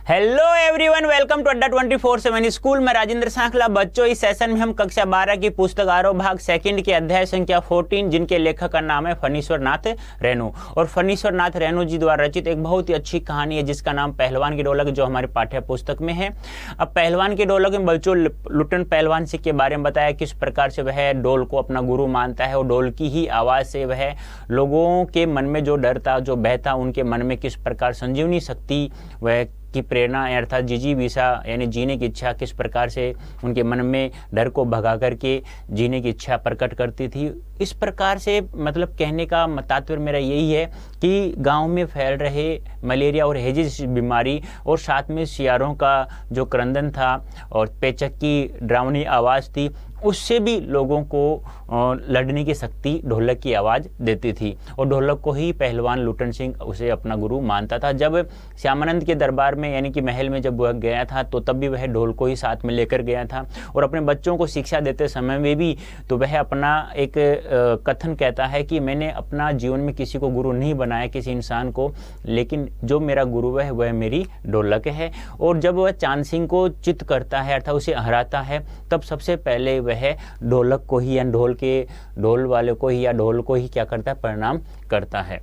Hello everyone, welcome to अड्डा 24/7 school में राजेंद्र सांखला। बच्चों, इस सेशन में हम कक्षा 12 की पुस्तक आरोह भाग सेकंड के अध्याय संख्या 14 जिनके लेखक का नाम है फणीश्वर नाथ रेणु, और फणीश्वर नाथ रेणु जी द्वारा रचित एक बहुत ही अच्छी कहानी है जिसका नाम पहलवान की ढोलक, जो हमारी पाठ्य पुस्तक में है। अब पहलवान की ढोलक में बच्चों लुटन पहलवान सिंह के बारे में बताया किस प्रकार से वह ढोल को अपना गुरु मानता है और ढोल की ही आवाज़ से वह लोगों के मन में जो डर था, जो भय था, उनके मन में किस प्रकार संजीवनी शक्ति वह की प्रेरणा अर्थात जिजीविषा यानी जीने की इच्छा किस प्रकार से उनके मन में डर को भगा करके जीने की इच्छा प्रकट करती थी। इस प्रकार से मतलब कहने का तात्पर्य मेरा यही है कि गांव में फैल रहे मलेरिया और हेजिस बीमारी और साथ में सियारों का जो क्रंदन था और पेचक की डरावनी आवाज़ थी, उससे भी लोगों को लड़ने की शक्ति ढोलक की आवाज़ देती थी। और ढोलक को ही पहलवान लुटन सिंह उसे अपना गुरु मानता था। जब श्यामानंद के दरबार में यानी कि महल में जब वह गया था तो तब भी वह ढोल को ही साथ में लेकर गया था। और अपने बच्चों को शिक्षा देते समय में भी तो वह अपना एक कथन कहता है कि मैंने अपना जीवन में किसी को गुरु नहीं बनाया, किसी इंसान को, लेकिन जो मेरा गुरु है वह मेरी ढोलक है। और जब वह चांद सिंह को चित करता है अर्थात उसे हराता है, तब सबसे पहले वह ढोलक को ही या ढोल वाले को ही या ढोल को ही क्या करता है, प्रणाम करता है।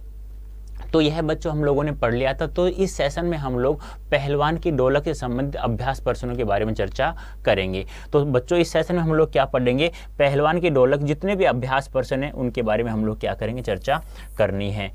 तो यह बच्चों हम लोगों ने पढ़ लिया था। तो इस सेशन में हम लोग पहलवान की ढोलक से संबंधित अभ्यास प्रश्नों के बारे में चर्चा करेंगे। तो बच्चों इस सेशन में हम लोग क्या पढ़ेंगे, पहलवान की ढोलक जितने भी अभ्यास प्रश्न हैं उनके बारे में हम लोग क्या करेंगे, चर्चा करनी है।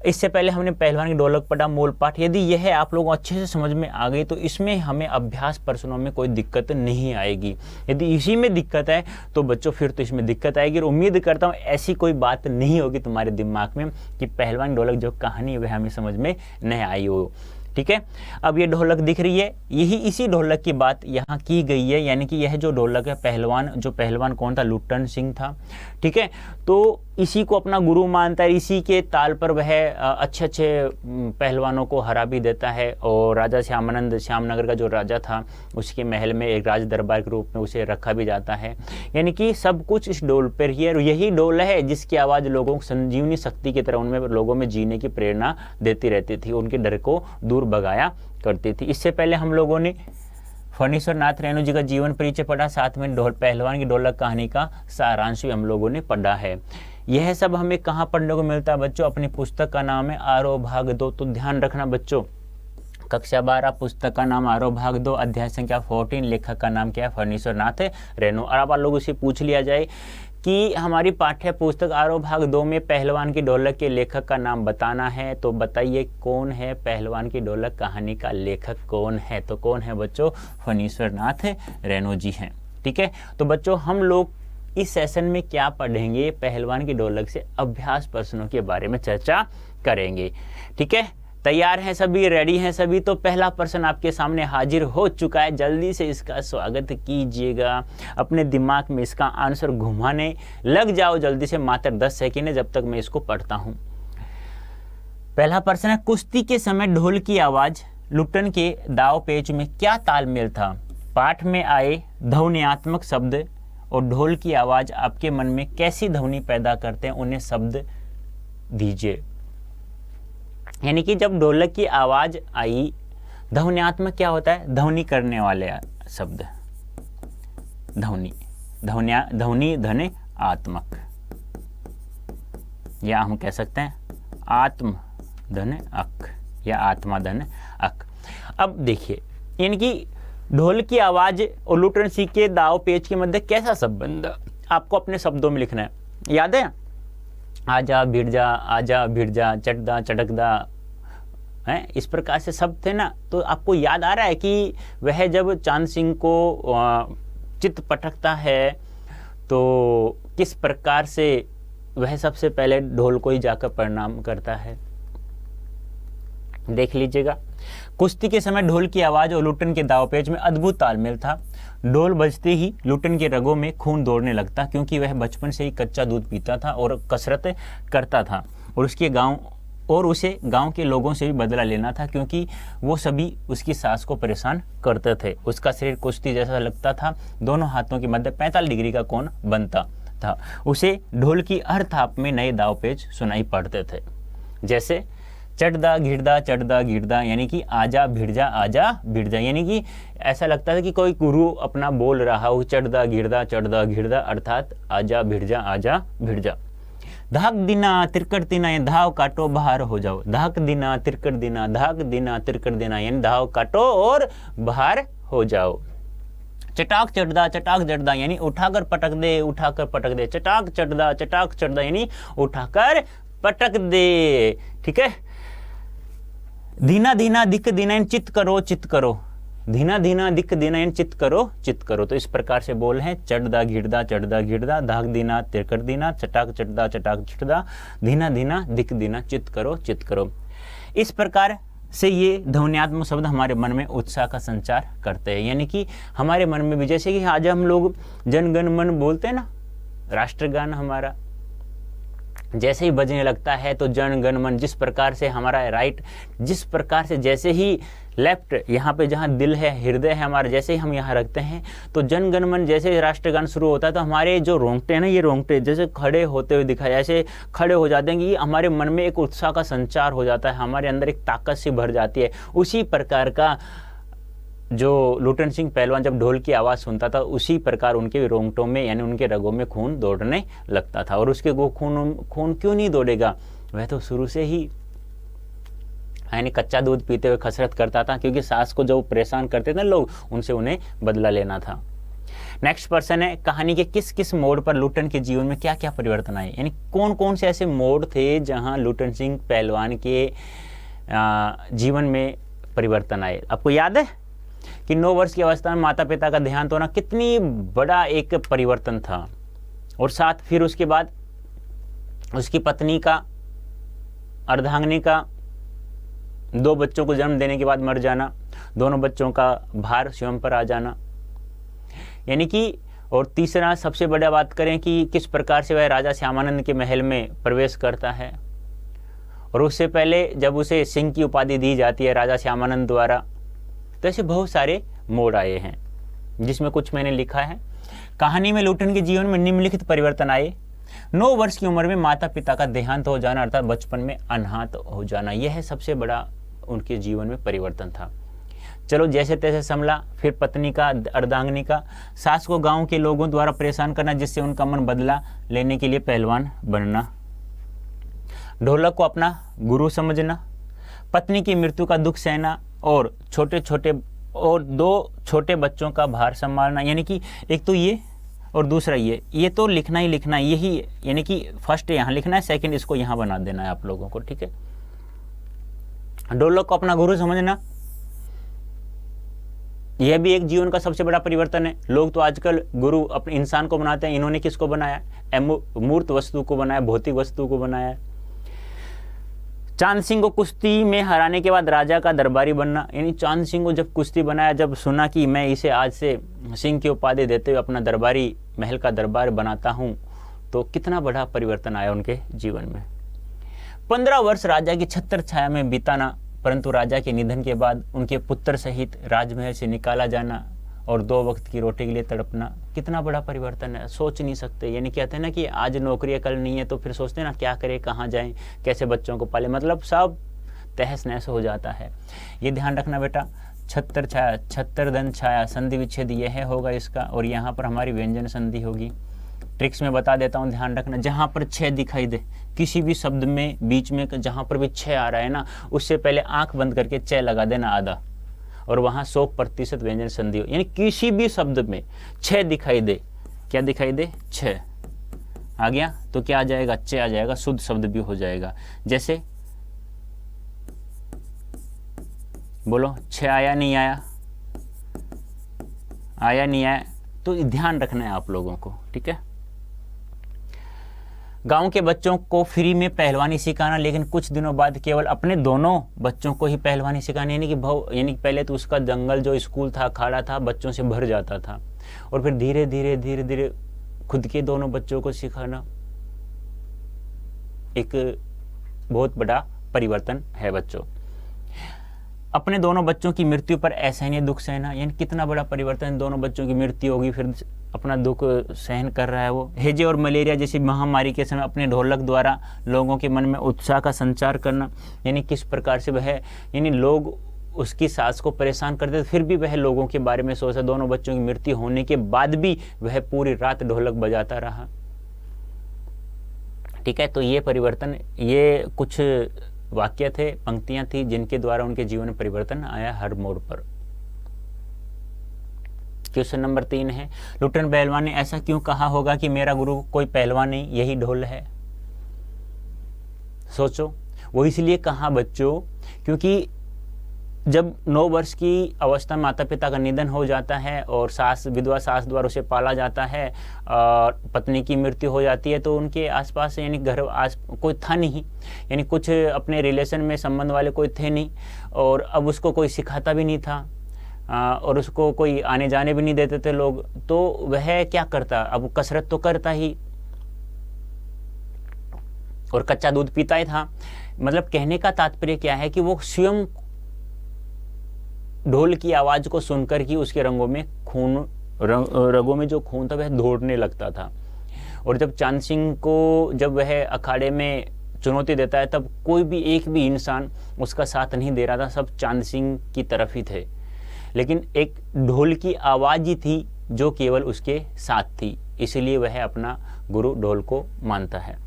इससे पहले हमने पहलवान की ढोलक पढ़ा मूल पाठ। यदि यह आप लोगों को अच्छे से समझ में आ गई तो इसमें हमें अभ्यास प्रश्नों में कोई दिक्कत नहीं आएगी। यदि इसी में दिक्कत है तो बच्चों फिर तो इसमें दिक्कत आएगी। और उम्मीद करता हूँ ऐसी कोई बात नहीं होगी तुम्हारे दिमाग में कि पहलवान की ढोलक जो कहानी है वह हमें समझ में नहीं आई हो। ठीक है, अब ये ढोलक दिख रही है, यही इसी ढोलक की बात यहाँ की गई है। यानी कि यह जो ढोलक है पहलवान कौन था, लुटन सिंह था। ठीक है, तो इसी को अपना गुरु मानता है, इसी के ताल पर वह अच्छे अच्छे पहलवानों को हरा भी देता है। और राजा श्यामानंद, श्यामनगर का जो राजा था, उसके महल में एक राज दरबार के रूप में उसे रखा भी जाता है। यानी कि सब कुछ इस ढोल पर ही है। और यही ढोल है जिसकी आवाज़ लोगों को संजीवनी शक्ति की तरह उनमें लोगों में जीने की प्रेरणा देती रहती थी, उनके डर को दूर भगाया करती थी। इससे पहले हम लोगों ने फणीश्वर नाथ रेणु जी का जीवन परिचय पढ़ा, साथ में पहलवान की ढोलक कहानी का सारांश भी हम लोगों ने पढ़ा है। यह सब हमें कहाँ पढ़ने को मिलता है बच्चों, अपनी पुस्तक का नाम है आरोह भाग 2। तो ध्यान रखना बच्चों, कक्षा 12 पुस्तक का नाम आरोह भाग 2, अध्याय संख्या 14, लेखक का नाम क्या है, फणीश्वर नाथ रेणु। और अब आप लोगों से पूछ लिया जाए कि हमारी पाठ्य पुस्तक आरोह भाग 2 में पहलवान की ढोलक के लेखक का नाम बताना है, तो बताइए कौन है पहलवान की ढोलक कहानी का लेखक कौन है। तो कौन है बच्चों, फणीश्वर नाथ रेणु जी हैं। ठीक है, तो बच्चों हम लोग इस सेशन में क्या पढ़ेंगे, पहलवान की ढोलक से अभ्यास प्रश्नों के बारे में चर्चा करेंगे। ठीक है, तैयार हैं सभी, रेडी हैं सभी। तो पहला प्रश्न आपके सामने हाजिर हो चुका है, जल्दी से इसका स्वागत कीजिएगा। अपने दिमाग में इसका आंसर घुमाने लग जाओ जल्दी से, मात्र 10 सेकेंड है जब तक मैं इसको पढ़ता हूं। पहला प्रश्न है, कुश्ती के समय ढोल की आवाज लुटन के दाव पेच में क्या तालमेल था। पाठ में आए ध्वन्यात्मक शब्द और ढोल की आवाज आपके मन में कैसी ध्वनि पैदा करते हैं, उन्हें शब्द दीजिए। यानी कि जब ढोलक की आवाज आई, ध्वन्यात्मक क्या होता है, ध्वनि करने वाले शब्द, ध्वनि धन आत्मक, या हम कह सकते हैं आत्म धन अक या आत्मा धन अक। अब देखिए, यानी कि ढोल की आवाज और लुटन सिंह के दाव पेच के मध्य कैसा संबंध आपको अपने शब्दों में लिखना है। याद है, आजा भिड़ जा, आजा भिड़ जा, चटदा चटकदा, है इस प्रकार से शब्द थे ना। तो आपको याद आ रहा है कि वह जब चांद सिंह को चित्त पटकता है तो किस प्रकार से वह सबसे पहले ढोल को ही जाकर प्रणाम करता है। देख लीजिएगा, कुश्ती के समय ढोल की आवाज और लुटन के दावपेच में अद्भुत तालमेल था। ढोल बजते ही लुटन के रगों में खून दौड़ने लगता, क्योंकि वह बचपन से ही कच्चा दूध पीता था और कसरत करता था, और उसे गांव के लोगों से भी बदला लेना था, क्योंकि वो सभी उसकी सास को परेशान करते थे। उसका शरीर कुश्ती जैसा लगता था, दोनों हाथों के मध्य 45 डिग्री का कोण बनता था। उसे ढोल की हर थाप में नए दावपेच सुनाई पड़ते थे, जैसे चढ़दा घिरदा चढ़दा घिरदा यानी कि आजा भिड़ जा, यानी कि ऐसा लगता था कि कोई गुरु अपना बोल रहा हो, चढ़दा घिरदा अर्थात आजा भिड़ जा। धाक दिना तिरकट दिना यानी धाव काटो बाहर हो जाओ, धाक दिना तिरकट दिना यानी धाव काटो और बाहर हो जाओ। चटाक चढ़दा यानी उठाकर पटक दे, चटाक चढ़दा यानी उठाकर पटक दे, ठीक है। धीना धीना दिक दिना यानी चित करो, धीना धीना दिक दिना यानी चित करो। तो इस प्रकार से बोल है चढ़दा घिरदा, धाक दिना तिरकट दिना, चटाक चढ़दा, धीना धीना दिक दिना, चित करो। इस प्रकार से ये ध्वन्यात्मक शब्द हमारे मन में उत्साह का संचार करते हैं, यानी कि हमारे मन में भी, जैसे कि आज हम लोग जन गण मन बोलते हैं ना, राष्ट्रगान हमारा जैसे ही बजने लगता है तो जन गण मन, जिस प्रकार से हमारा राइट, जिस प्रकार से जैसे ही लेफ्ट यहाँ पे जहाँ दिल है, हृदय है हमारा, जैसे ही हम यहाँ रखते हैं तो जन गण मन जैसे राष्ट्रगान शुरू होता है तो हमारे जो रोंगटे हैं ना, ये रोंगटे जैसे खड़े होते हुए दिखाई, ऐसे खड़े हो जाते हैं कि हमारे मन में एक उत्साह का संचार हो जाता है, हमारे अंदर एक ताकत सी भर जाती है। उसी प्रकार का जो लुटन सिंह पहलवान जब ढोल की आवाज़ सुनता था, उसी प्रकार उनके रोंगटों में यानी उनके रगों में खून दौड़ने लगता था। और उसके वो खून क्यों नहीं दौड़ेगा, वह तो शुरू से ही यानी कच्चा दूध पीते हुए कसरत करता था, क्योंकि सास को जो परेशान करते थे लोग, उनसे उन्हें बदला लेना था। नेक्स्ट पर्सन है, कहानी के किस किस मोड़ पर लुटन के जीवन में क्या क्या परिवर्तन आए, यानी कौन कौन से ऐसे मोड़ थे जहां लुटन सिंह पहलवान के जीवन में परिवर्तन आए। आपको याद है कि 9 वर्ष की अवस्था में माता पिता का देहांत होना कितनी बड़ा एक परिवर्तन था, और साथ फिर उसके बाद उसकी पत्नी का, अर्धांगिनी का 2 बच्चों को जन्म देने के बाद मर जाना, दोनों बच्चों का भार स्वयं पर आ जाना, यानी कि, और तीसरा सबसे बड़ा बात करें कि किस प्रकार से वह राजा श्यामानंद के महल में प्रवेश करता है, और उससे पहले जब उसे सिंह की उपाधि दी जाती है राजा श्यामानंद द्वारा। तो ऐसे बहुत सारे मोड़ आए हैं, जिसमें कुछ मैंने लिखा है। कहानी में लुटन के जीवन में निम्नलिखित परिवर्तन आए। 9 वर्ष की उम्र में माता पिता का देहांत हो जाना, अर्थात बचपन में अनाथ हो जाना, यह सबसे बड़ा उनके जीवन में परिवर्तन था। चलो जैसे तैसे संभला, फिर पत्नी का, अर्धांगिनी का, सास को गांव के लोगों द्वारा परेशान करना, जिससे उनका मन बदला लेने के लिए पहलवान बनना, ढोलक को अपना गुरु समझना, पत्नी की मृत्यु का दुख सहना, और 2 छोटे बच्चों का भार संभालना, यानी कि एक तो ये और दूसरा ये तो लिखना ही लिखना, यही यानी कि फर्स्ट यहाँ लिखना है, सेकंड इसको यहाँ बना देना है आप लोगों को, ठीक है। ढोलक को अपना गुरु समझना, यह भी एक जीवन का सबसे बड़ा परिवर्तन है। लोग तो आजकल गुरु अपने इंसान को बनाते हैं, इन्होंने किसको बनाया, मूर्त वस्तु को बनाया, भौतिक वस्तु को बनाया। चांद सिंह को कुश्ती में हराने के बाद राजा का दरबारी बनना, यानी चांद सिंह को जब कुश्ती बनाया, जब सुना कि मैं इसे आज से सिंह की उपाधि देते हुए अपना दरबारी, महल का दरबार बनाता हूँ, तो कितना बड़ा परिवर्तन आया उनके जीवन में। 15 वर्ष राजा की छत्र छाया में बिताना, परंतु राजा के निधन के बाद उनके पुत्र सहित राजमहल से निकाला जाना और 2 वक्त की रोटी के लिए तड़पना, कितना बड़ा परिवर्तन है, सोच नहीं सकते। यानी कहते हैं ना कि आज नौकरी है कल नहीं है, तो फिर सोचते हैं ना क्या करें, कहाँ जाएं, कैसे बच्चों को पाले, मतलब सब तहस नहस हो जाता है। ये ध्यान रखना बेटा, छत्र छाया, छत्र धन छाया, संधि विच्छेद यह होगा इसका, और यहाँ पर हमारी व्यंजन संधि होगी। ट्रिक्स में बता देता हूँ, ध्यान रखना, जहाँ पर 6 दिखाई दे किसी भी शब्द में, बीच में जहाँ पर भी 6 आ रहा है ना, उससे पहले आंख बंद करके 6 लगा देना आधा, और वहाँ 100% व्यंजन संधि हो, यानी किसी भी शब्द में 6 दिखाई दे, क्या दिखाई दे, 6 आ गया तो क्या आ जाएगा, च आ जाएगा, शुद्ध शब्द भी हो जाएगा। जैसे बोलो 6 आया नहीं आया, आया नहीं आया, तो ध्यान रखना है आप लोगों को, ठीक है। गांव के बच्चों को फ्री में पहलवानी सिखाना, लेकिन कुछ दिनों बाद केवल अपने दोनों बच्चों को ही पहलवानी सिखानी, यानी कि पहले तो उसका जंगल जो स्कूल था, अखाड़ा था, बच्चों से भर जाता था, और फिर धीरे धीरे खुद के दोनों बच्चों को सिखाना, एक बहुत बड़ा परिवर्तन है बच्चों। अपने दोनों बच्चों की मृत्यु पर असहनीय दुख सहना, यानी कितना बड़ा परिवर्तन, दोनों बच्चों की मृत्यु होगी फिर अपना दुख सहन कर रहा है वो। हैजे और मलेरिया जैसी महामारी के समय अपने ढोलक द्वारा लोगों के मन में उत्साह का संचार करना, यानी किस प्रकार से वह, यानी लोग उसकी सास को परेशान करते थे फिर भी वह लोगों के बारे में सोचा। दोनों बच्चों की मृत्यु होने के बाद भी वह पूरी रात ढोलक बजाता रहा। ठीक है, तो ये परिवर्तन, ये कुछ वाक्य थे, पंक्तियां थी जिनके द्वारा उनके जीवन में परिवर्तन आया हर मोड़ पर। क्वेश्चन नंबर 3 है, लुटन पहलवान ने ऐसा क्यों कहा होगा कि मेरा गुरु कोई पहलवान नहीं, यही ढोल है? सोचो, वो इसलिए कहा बच्चों क्योंकि जब 9 वर्ष की अवस्था में माता पिता का निधन हो जाता है और विधवा सास द्वारा उसे पाला जाता है और पत्नी की मृत्यु हो जाती है, तो उनके आसपास यानी घर कोई था नहीं, यानी कुछ अपने रिलेशन में संबंध वाले कोई थे नहीं, और अब उसको कोई सिखाता भी नहीं था और उसको कोई आने जाने भी नहीं देते थे लोग, तो वह क्या करता? अब कसरत तो करता ही और कच्चा दूध पीता ही था। मतलब कहने का तात्पर्य क्या है कि वो स्वयं ढोल की आवाज को सुनकर ही उसके रगों में जो खून था वह दौड़ने लगता था। और जब चांद सिंह को जब वह अखाड़े में चुनौती देता है तब कोई भी एक भी इंसान उसका साथ नहीं दे रहा था, सब चांद सिंह की तरफ ही थे, लेकिन एक ढोल की आवाज ही थी जो केवल उसके साथ थी, इसलिए वह अपना गुरु ढोल को मानता है।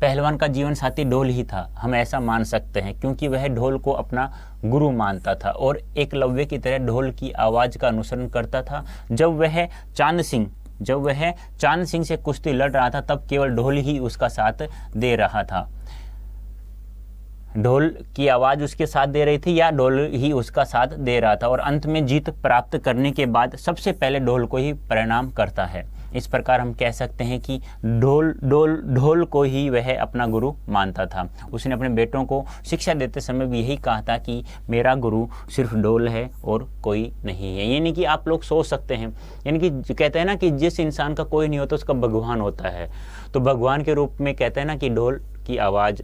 पहलवान का जीवन साथी ढोल ही था, हम ऐसा मान सकते हैं, क्योंकि वह ढोल को अपना गुरु मानता था और एकलव्य की तरह ढोल की आवाज का अनुसरण करता था। जब वह चांद सिंह से कुश्ती लड़ रहा था तब केवल ढोल ही उसका साथ दे रहा था। ढोल की आवाज उसके साथ दे रही थी या ढोल ही उसका साथ दे रहा था, और अंत में जीत प्राप्त करने के बाद सबसे पहले ढोल को ही प्रणाम करता है। इस प्रकार हम कह सकते हैं कि ढोल को ही वह अपना गुरु मानता था। उसने अपने बेटों को शिक्षा देते समय भी यही कहा था कि मेरा गुरु सिर्फ ढोल है और कोई नहीं है। यानी कि आप लोग सोच सकते हैं, यानी कि कहते हैं ना कि जिस इंसान का कोई नहीं होता उसका भगवान होता है, तो भगवान के रूप में कहते हैं ना कि ढोल की आवाज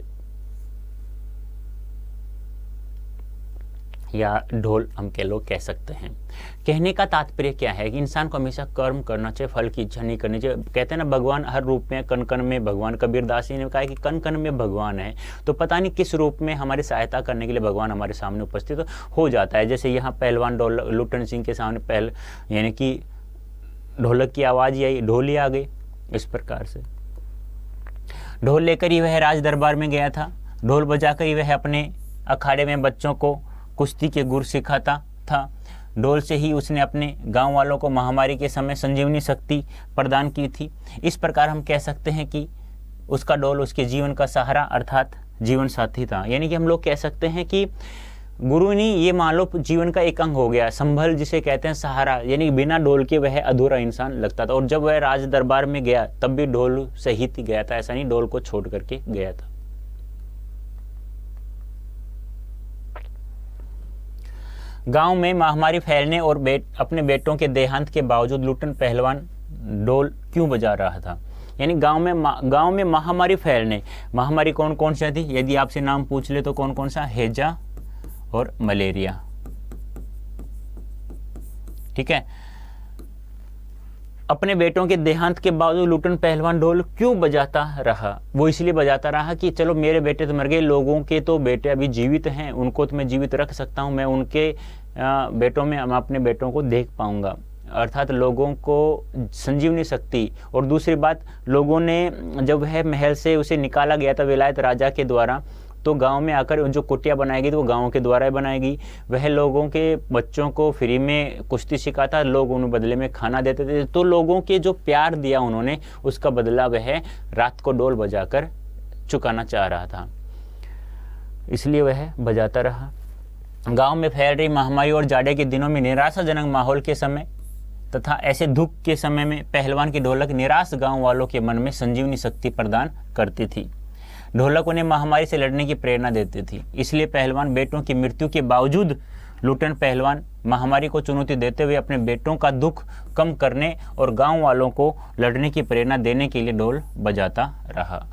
या ढोल हम कह सकते हैं। कहने का तात्पर्य क्या है कि इंसान को हमेशा कर्म करना चाहिए, फल की इच्छा नहीं करनी चाहिए। कहते हैं ना भगवान हर रूप में, कण कण में भगवान। कबीर दास जी ने कहा कि कण कण में भगवान है, तो पता नहीं किस रूप में हमारी सहायता करने के लिए भगवान हमारे सामने उपस्थित हो जाता है। जैसे यहाँ पहलवान लुटन सिंह के सामने यानी कि ढोलक की आवाज ही आई, ढोल ही आ गई। इस प्रकार से ढोल लेकर ही वह राज दरबार में गया था, ढोल बजाकर ही वह अपने अखाड़े में बच्चों को कुश्ती के गुर सिखाता था। ढोल से ही उसने अपने गांव वालों को महामारी के समय संजीवनी शक्ति प्रदान की थी। इस प्रकार हम कह सकते हैं कि उसका ढोल उसके जीवन का सहारा अर्थात जीवन साथी था। यानी कि हम लोग कह सकते हैं कि गुरु नहीं, ये मान लो जीवन का एक अंग हो गया, संभल जिसे कहते हैं सहारा, यानी बिना ढोल के वह अधूरा इंसान लगता था। और जब वह राज दरबार में गया तब भी ढोल सहित ही गया था, ऐसा नहीं ढोल को छोड़ करके गया था। गांव में महामारी फैलने और अपने बेटों के देहांत के बावजूद लुटन पहलवान ढोल क्यों बजा रहा था? यानी गांव में महामारी फैलने, महामारी कौन कौन सी थी? यदि आपसे नाम पूछ ले तो कौन कौन सा? हैजा और मलेरिया। ठीक है, अपने बेटों के देहांत के बावजूद लुटन पहलवान ढोल क्यों बजाता रहा? वो इसलिए बजाता रहा कि चलो मेरे बेटे तो मर गए, लोगों के तो बेटे अभी जीवित हैं, उनको तो मैं जीवित रख सकता हूँ, मैं उनके बेटों में मैं अपने बेटों को देख पाऊंगा, अर्थात लोगों को संजीवनी शक्ति। और दूसरी बात, लोगों ने जब वह महल से उसे निकाला गया था विलायत राजा के द्वारा, तो गांव में आकर जो कुटिया बनाई गई तो वो गांव के द्वारा बनाई गई। वह लोगों के बच्चों को फ्री में कुश्ती सिखाता, लोग उन्हें बदले में खाना देते थे, तो लोगों के जो प्यार दिया उन्होंने उसका बदला वह रात को ढोल बजाकर चुकाना चाह रहा था, इसलिए वह बजाता रहा। गांव में फैल रही महामारी और जाड़े के दिनों में निराशाजनक माहौल के समय तथा ऐसे दुख के समय में पहलवान की ढोलक निराश गांव वालों के मन में संजीवनी शक्ति प्रदान करती थी। ढोलक उन्हें महामारी से लड़ने की प्रेरणा देती थी, इसलिए पहलवान बेटों की मृत्यु के बावजूद लुटन पहलवान महामारी को चुनौती देते हुए अपने बेटों का दुख कम करने और गांव वालों को लड़ने की प्रेरणा देने के लिए ढोल बजाता रहा।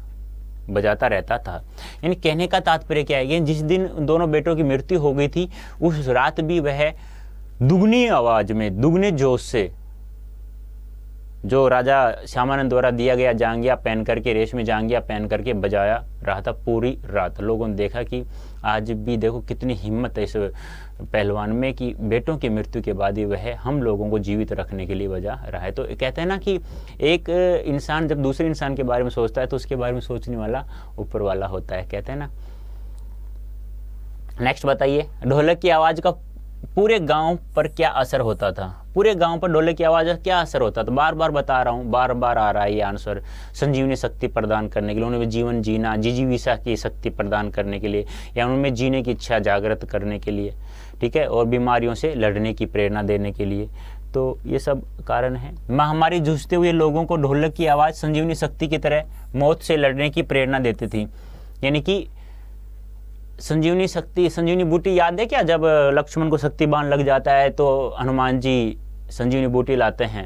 बजाता रहता था। यानी कहने का तात्पर्य क्या है कि जिस दिन दोनों बेटों की मृत्यु हो गई थी उस रात भी वह दुगनी आवाज में, दुगने जोश से जो राजा श्यामानंद द्वारा दिया गया जांगिया पहन करके, रेशमी जांगिया पहन करके बजाया रहा था पूरी रात। लोगों ने देखा कि आज भी देखो कितनी हिम्मत है इस पहलवान में कि बेटों की मृत्यु के बाद ही वह हम लोगों को जीवित रखने के लिए बजा रहा है। तो कहते हैं ना कि एक इंसान जब दूसरे इंसान के बारे में सोचता है तो उसके बारे में सोचने वाला ऊपर वाला होता है, कहते हैं ना। नेक्स्ट बताइए, ढोलक की आवाज़ का पूरे गांव पर क्या असर होता था? पूरे गांव पर ढोलक की आवाज़ का क्या असर होता था? बार बार बता रहा हूँ, बार बार आ रहा है ये आंसर। संजीवनी शक्ति प्रदान करने के लिए, उन्हें जीवन जीना, जिजीविषा की शक्ति प्रदान करने के लिए, या उनमें जीने की इच्छा जागृत करने के लिए, ठीक है, और बीमारियों से लड़ने की प्रेरणा देने के लिए। तो ये सब कारण है। महामारी जूझते हुए लोगों को ढोलक की आवाज़ संजीवनी शक्ति की तरह मौत से लड़ने की प्रेरणा देती थी। यानी कि संजीवनी शक्ति, संजीवनी बूटी याद है क्या? जब लक्ष्मण को शक्ति बाण लग जाता है तो हनुमान जी संजीवनी बूटी लाते हैं,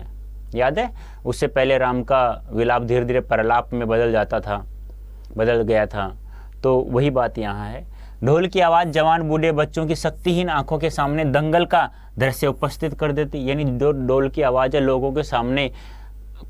याद है? उससे पहले राम का विलाप धीरे धीरे प्रलाप में बदल गया था। तो वही बात यहाँ है। ढोल की आवाज़ जवान बूढ़े बच्चों की शक्तिहीन आंखों के सामने दंगल का दृश्य उपस्थित कर देती। यानी जो ढोल की आवाज़ है लोगों के सामने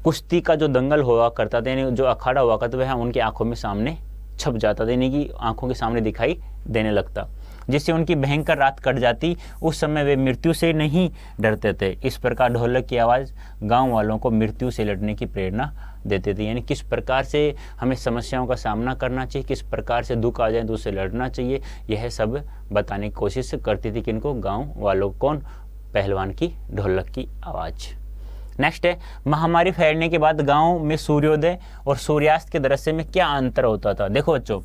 कुश्ती का जो दंगल हुआ करता था, यानी जो अखाड़ा हुआ करता वह उनकी आंखों में सामने छप जाता था, यानी कि आंखों के सामने दिखाई देने लगता, जिससे उनकी भयंकर रात कट जाती। उस समय वे मृत्यु से नहीं डरते थे। इस प्रकार ढोलक की आवाज़ गांव वालों को मृत्यु से लड़ने की प्रेरणा देती थी। यानी किस प्रकार से हमें समस्याओं का सामना करना चाहिए, किस प्रकार से दुख आ जाए तो उससे लड़ना चाहिए, यह सब बताने की कोशिश करती थी किनको? गाँव वालों। कौन? पहलवान की ढोलक की आवाज़। नेक्स्ट है, महामारी फैलने के बाद गांव में सूर्योदय और सूर्यास्त के दृश्य में क्या अंतर होता था? देखो बच्चों,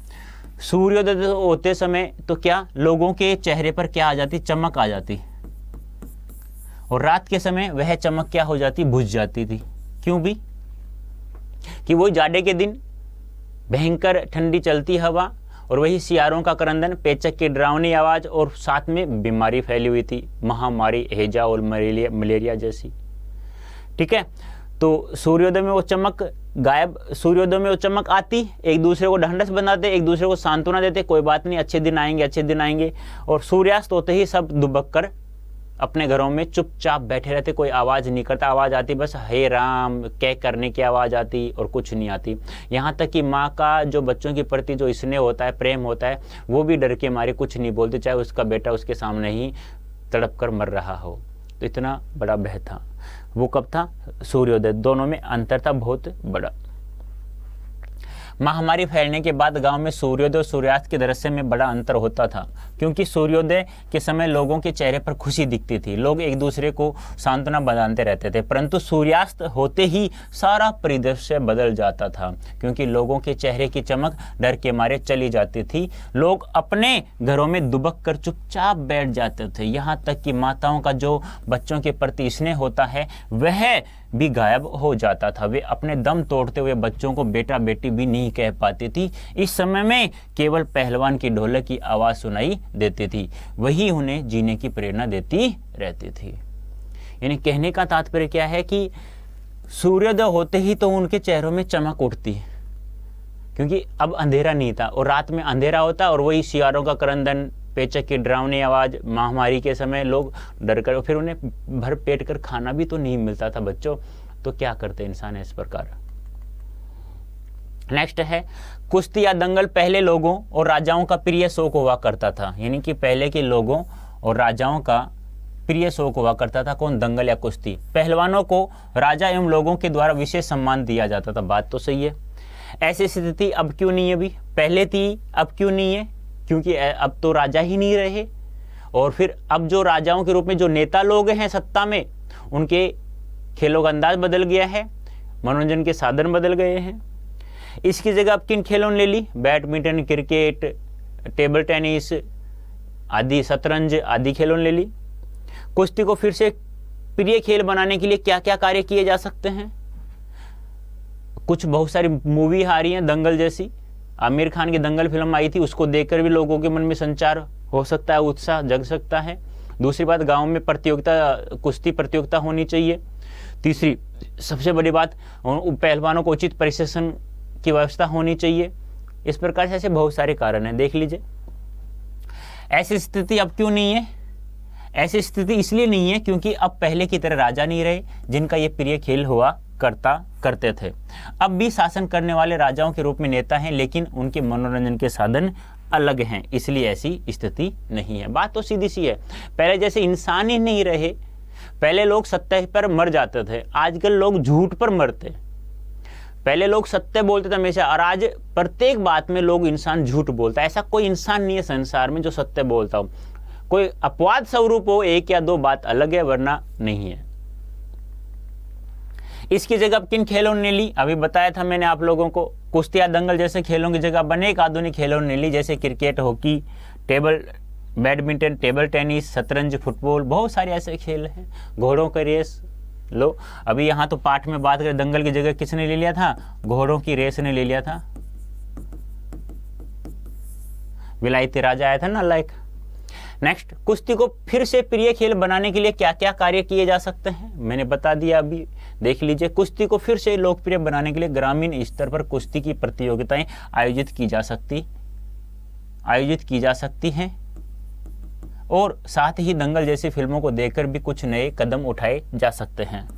सूर्योदय होते समय तो क्या लोगों के चेहरे पर क्या आ जाती? चमक आ जाती, और रात के समय वह चमक क्या हो जाती? बुझ जाती थी। क्यों भी? कि वो जाड़े के दिन भयंकर ठंडी चलती हवा और वही सियारों का करंदन, पेचक की डरावनी आवाज और साथ में बीमारी फैली हुई थी, महामारी, हैजा और मलेरिया जैसी, ठीक है। तो सूर्योदय में वो चमक गायब, सूर्योदय में वो चमक आती, एक दूसरे को ढंढस बनाते, एक दूसरे को सांत्वना देते, कोई बात नहीं, अच्छे दिन आएंगे, अच्छे दिन आएंगे। और सूर्यास्त होते ही सब दुबक कर अपने घरों में चुपचाप बैठे रहते, कोई आवाज़ नहीं करता। आवाज़ आती बस हे राम कह करने की आवाज़ आती और कुछ नहीं आती। यहाँ तक कि माँ का जो बच्चों के प्रति जो स्नेह होता है, प्रेम होता है, वो भी डर के मारे कुछ नहीं बोलते, चाहे उसका बेटा उसके सामने ही तड़प कर मर रहा हो। तो इतना बड़ा भय था। वो कब था? सूर्योदय। दोनों में अंतर था बहुत बड़ा। महामारी फैलने के बाद गांव में सूर्योदय और सूर्यास्त के दृश्य में बड़ा अंतर होता था, क्योंकि सूर्योदय के समय लोगों के चेहरे पर खुशी दिखती थी, लोग एक दूसरे को सांत्वना बधाते रहते थे। परंतु सूर्यास्त होते ही सारा परिदृश्य बदल जाता था, क्योंकि लोगों के चेहरे की चमक डर के मारे चली जाती थी। लोग अपने घरों में दुबक कर चुपचाप बैठ जाते थे। यहाँ तक कि माताओं का जो बच्चों के प्रति स्नेह होता है वह भी गायब हो जाता था। वे अपने दम तोड़ते हुए बच्चों को बेटा बेटी भी नहीं कह पाती थी। इस समय में केवल पहलवान की ढोलक की आवाज़ सुनाई देती थी, वही उन्हें जीने की प्रेरणा देती रहती थी। यानी कहने का तात्पर्य क्या है कि सूर्योदय होते ही तो उनके चेहरों में चमक उठती, क्योंकि अब अंधेरा नहीं था, और रात में अंधेरा होता और वही सियारों का करंदन, पेचक की डरावनी आवाज़, महामारी के समय लोग डर कर, फिर उन्हें भर पेट कर खाना भी तो नहीं मिलता था बच्चों, तो क्या करते इंसान इस प्रकार। नेक्स्ट है, कुश्ती या दंगल पहले लोगों और राजाओं का प्रिय शौक हुआ करता था। यानी कि पहले के लोगों और राजाओं का प्रिय शौक हुआ करता था। कौन? दंगल या कुश्ती। पहलवानों को राजा एवं लोगों के द्वारा विशेष सम्मान दिया जाता था। बात तो सही है। ऐसी स्थिति अब क्यों नहीं है? अभी पहले थी, अब क्यों नहीं है? क्योंकि अब तो राजा ही नहीं रहे, और फिर अब जो राजाओं के रूप में जो नेता लोग हैं सत्ता में, उनके खेलों का अंदाज बदल गया है, मनोरंजन के साधन बदल गए हैं। इसकी जगह अब किन खेलों ने ले ली? बैडमिंटन, क्रिकेट, टेबल टेनिस आदि, शतरंज आदि खेलों ने ले ली। कुश्ती को फिर से प्रिय खेल बनाने के लिए क्या क्या कार्य किए जा सकते हैं? कुछ बहुत सारी मूवी आ रही हैं, दंगल जैसी। आमिर खान की दंगल फिल्म आई थी, उसको देखकर भी लोगों के मन में संचार हो सकता है, उत्साह जग सकता है। दूसरी बात, गांव में प्रतियोगिता, कुश्ती प्रतियोगिता होनी चाहिए। तीसरी सबसे बड़ी बात, पहलवानों को उचित प्रशिक्षण की व्यवस्था होनी चाहिए। इस प्रकार से ऐसे बहुत सारे कारण हैं, देख लीजिए। ऐसी स्थिति अब क्यों नहीं है? ऐसी स्थिति इसलिए नहीं है क्योंकि अब पहले की तरह राजा नहीं रहे जिनका ये प्रिय खेल हुआ करते थे। अब भी शासन करने वाले राजाओं के रूप में नेता हैं, लेकिन उनके मनोरंजन के साधन अलग हैं, इसलिए ऐसी स्थिति नहीं है। बात तो सीधी सी है, पहले जैसे इंसान ही नहीं रहे। पहले लोग सत्य पर मर जाते थे, आजकल लोग झूठ पर मरते। पहले लोग सत्य बोलते थे हमेशा, और आज प्रत्येक बात में लोग इंसान झूठ बोलता है। ऐसा कोई इंसान नहीं है संसार में जो सत्य बोलता हो। कोई अपवाद स्वरूप हो, एक या दो बात अलग है, वरना नहीं है। इसकी जगह किन खेलों ने ली? अभी बताया था मैंने आप लोगों को, कुश्ती या दंगल जैसे खेलों की जगह अनेक आधुनिक खेलों ने ली, जैसे cricket, hockey, badminton, table tennis, शतरंज, फुटबॉल, बहुत सारे ऐसे खेल हैं। घोड़ों का रेस लो, अभी यहाँ तो पाठ में बात करें, दंगल की जगह किसने ले लिया था? घोड़ों की रेस ने ले लिया था। विलायती राजा आया था ना, लाइक। नेक्स्ट, कुश्ती को फिर से प्रिय खेल बनाने के लिए क्या क्या कार्य किए जा सकते हैं? मैंने बता दिया, अभी देख लीजिए। कुश्ती को फिर से लोकप्रिय बनाने के लिए ग्रामीण स्तर पर कुश्ती की प्रतियोगिताएं आयोजित की जा सकती हैं, और साथ ही दंगल जैसी फिल्मों को देखकर भी कुछ नए कदम उठाए जा सकते हैं।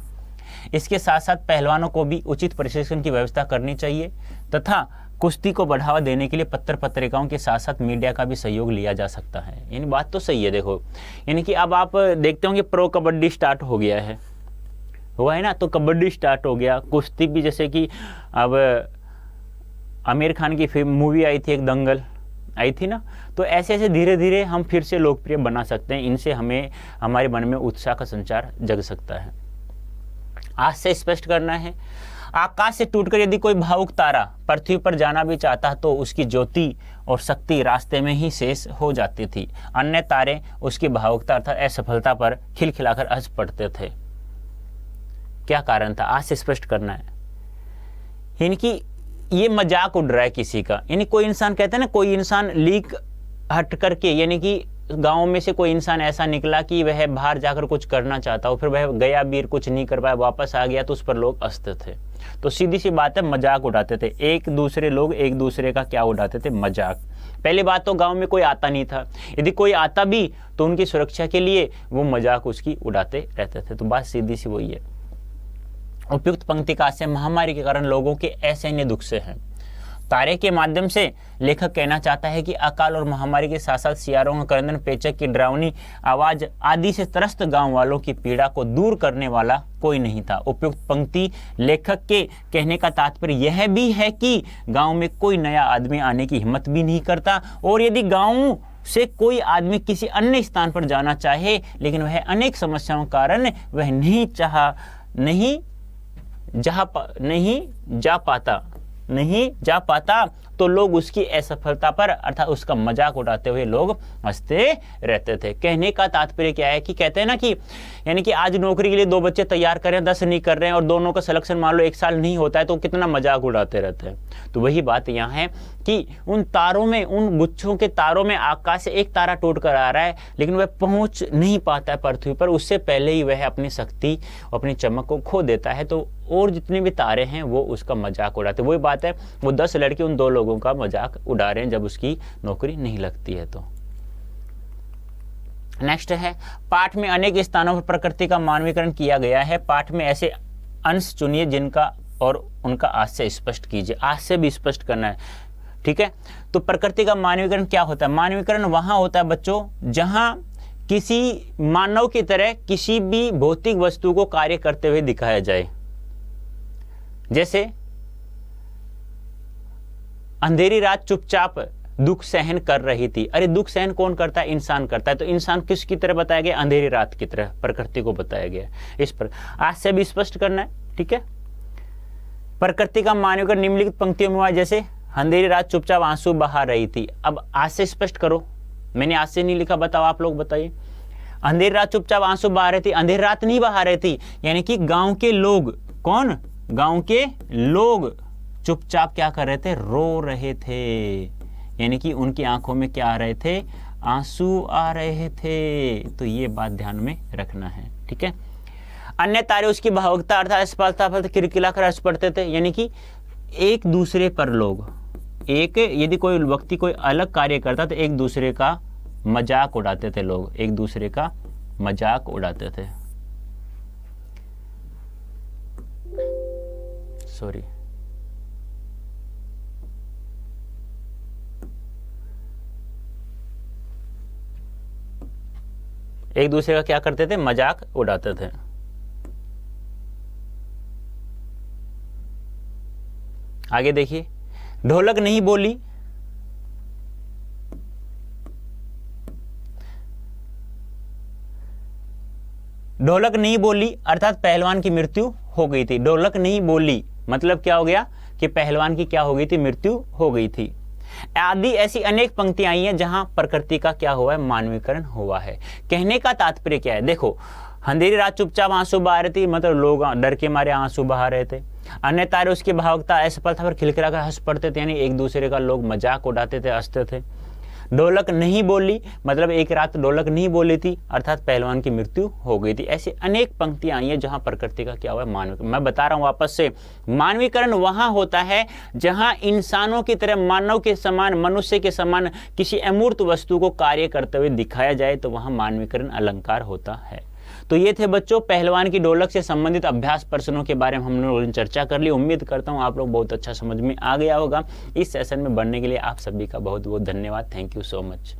इसके साथ साथ पहलवानों को भी उचित प्रशिक्षण की व्यवस्था करनी चाहिए, तथा कुश्ती को बढ़ावा देने के लिए पत्र पत्रिकाओं के साथ साथ मीडिया का भी सहयोग लिया जा सकता है। यानी बात तो सही है, देखो, यानी कि अब आप देखते होंगे प्रो कबड्डी स्टार्ट हो गया है, हुआ है ना, तो कबड्डी स्टार्ट हो गया, कुश्ती भी, जैसे कि अब आमिर खान की फिल्म मूवी आई थी, एक दंगल आई थी ना, तो ऐसे ऐसे धीरे धीरे हम फिर से लोकप्रिय बना सकते हैं। इनसे हमें हमारे मन में उत्साह का संचार जग सकता है। आज से स्पष्ट करना है, आकाश से टूटकर यदि कोई भावुक तारा पृथ्वी पर जाना भी चाहता तो उसकी ज्योति और शक्ति रास्ते में ही शेष हो जाती थी। अन्य तारे उसकी भावुकता अर्थात असफलता पर खिलखिलाकर हंस पड़ते थे। क्या कारण था? आज से स्पष्ट करना है। यानी कि ये मजाक उड़ रहा है किसी का। यानी कोई इंसान, कहते हैं ना, कोई इंसान लीक हट करके, यानी कि गांव में से कोई इंसान ऐसा निकला कि वह बाहर जाकर कुछ करना चाहता हो, फिर वह गया बीर, कुछ नहीं कर पाया, वापस आ गया, तो उस पर लोग हंसते थे। तो सीधी सी बात है, मजाक उड़ाते थे एक दूसरे का क्या उड़ाते थे? मजाक। पहली बात तो गांव में कोई आता नहीं था, यदि कोई आता भी तो उनकी सुरक्षा के लिए वो मजाक उसकी उड़ाते रहते थे। तो बात सीधी सी वही है। उपयुक्त पंक्ति का आशय महामारी के कारण लोगों के असहनीय दुख से है। तारे के माध्यम से लेखक कहना चाहता है कि अकाल और महामारी के साथ साथ सियारों का क्रंदन, पेचक की डरावनी आवाज आदि से त्रस्त गांव वालों की पीड़ा को दूर करने वाला कोई नहीं था। उपयुक्त पंक्ति लेखक के कहने का तात्पर्य यह भी है कि गांव में कोई नया आदमी आने की हिम्मत भी नहीं करता, और यदि गांव से कोई आदमी किसी अन्य स्थान पर जाना चाहे, लेकिन वह अनेक समस्याओं के कारण वह नहीं जा पाता, तो लोग उसकी असफलता पर अर्थात उसका मजाक उड़ाते हुए लोग हंसते रहते थे। कहने का तात्पर्य क्या है कि कहते हैं ना कि यानी कि आज नौकरी के लिए 2 बच्चे तैयार कर रहे हैं, 10 नहीं कर रहे हैं, और दोनों का सिलेक्शन मान लो 1 साल नहीं होता है, तो कितना मजाक उड़ाते रहते हैं। तो वही बात यहाँ है कि उन तारों में, उन गुच्छों के तारों में आकाश से एक तारा टूट कर आ रहा है, लेकिन वह पहुंच नहीं पाता है पृथ्वी पर, उससे पहले ही वह अपनी शक्ति, अपनी चमक को खो देता है। तो और जितने भी तारे हैं वो उसका मजाक उड़ाते। वही बात है, वो 10 लड़के उन 2 लोगों का मजाक उड़ा रहे हैं जब उसकी नौकरी नहीं लगती है। तो नेक्स्ट है, पाठ में अनेक स्थानों पर प्रकृति का मानवीकरण किया गया है। पाठ में ऐसे अंश चुनिए जिनका और उनका आशय स्पष्ट कीजिए। आशय भी स्पष्ट करना है, ठीक है। तो प्रकृति का मानवीकरण क्या होता है? मानवीकरण वहां होता है बच्चों जहां किसी मानव की तरह किसी भी भौतिक वस्तु को कार्य करते हुए दिखाया जाए। जैसे अंधेरी रात चुपचाप दुख सहन कर रही थी। अरे दुख सहन कौन करता है? इंसान करता है। तो इंसान किसकी तरह बताया गया? अंधेरी रात की तरह प्रकृति को बताया गया। इस पर आज से भी स्पष्ट करना है, ठीक है। प्रकृति का मानवीकरण निम्नलिखित पंक्तियों में हुआ, जैसे अंधेरी रात चुपचाप आंसू बहा रही थी। अब आज से स्पष्ट करो, मैंने आज से नहीं लिखा, बताओ आप लोग बताइए। अंधेरी रात चुपचाप आंसू बहा रही थी, अंधेरी रात नहीं बहा रही थी, यानी कि गांव के लोग, कौन? गांव के लोग चुपचाप क्या कर रहे थे? रो रहे थे। यानी कि उनकी आंखों में क्या आ रहे थे? आंसू आ रहे थे। तो ये बात ध्यान में रखना है, ठीक है। अन्य तारे उसकी भावुकता अर्थात असफलता पर किलकिला कर हंस पड़ते थे। यानी कि एक दूसरे पर लोग एक यदि कोई व्यक्ति कोई अलग कार्य करता तो एक दूसरे का मजाक उड़ाते थे लोग, एक दूसरे का मजाक उड़ाते थे। सॉरी, एक दूसरे का क्या करते थे, मजाक उड़ाते थे। आगे देखिए, ढोलक नहीं बोली, ढोलक नहीं बोली अर्थात पहलवान की मृत्यु हो गई थी। ढोलक नहीं बोली मतलब क्या हो गया कि पहलवान की क्या हो गई थी, मृत्यु हो गई थी। आदि ऐसी अनेक पंक्तियां आई हैं जहां प्रकृति का क्या हुआ है, मानवीकरण हुआ है। कहने का तात्पर्य क्या है, देखो, अंधेरी रात चुपचाप आंसू बहा रही थी, मतलब लोग डर के मारे आंसू बहा रहे थे। अन्य तारे उसकी भावुकता असफल था पर खिलखिला कर हंस पड़ते थे, यानी एक दूसरे का लोग मजाक उड़ाते थे, हंसते थे। ढोलक नहीं बोली मतलब एक रात ढोलक नहीं बोली थी अर्थात पहलवान की मृत्यु हो गई थी। ऐसी अनेक पंक्तियां आई हैं जहां प्रकृति का क्या हुआ है, मानवीकरण। मैं बता रहा हूं वापस से, मानवीकरण वहां होता है जहां इंसानों की तरह, मानव के समान, मनुष्य के समान किसी अमूर्त वस्तु को कार्य करते हुए दिखाया जाए तो वहां मानवीकरण अलंकार होता है। तो ये थे बच्चों पहलवान की ढोलक से संबंधित अभ्यास प्रश्नों के बारे में हम लोगों ने चर्चा कर ली। उम्मीद करता हूँ आप लोग बहुत अच्छा समझ में आ गया होगा। इस सेशन में बढ़ने के लिए आप सभी का बहुत बहुत धन्यवाद। Thank you so much.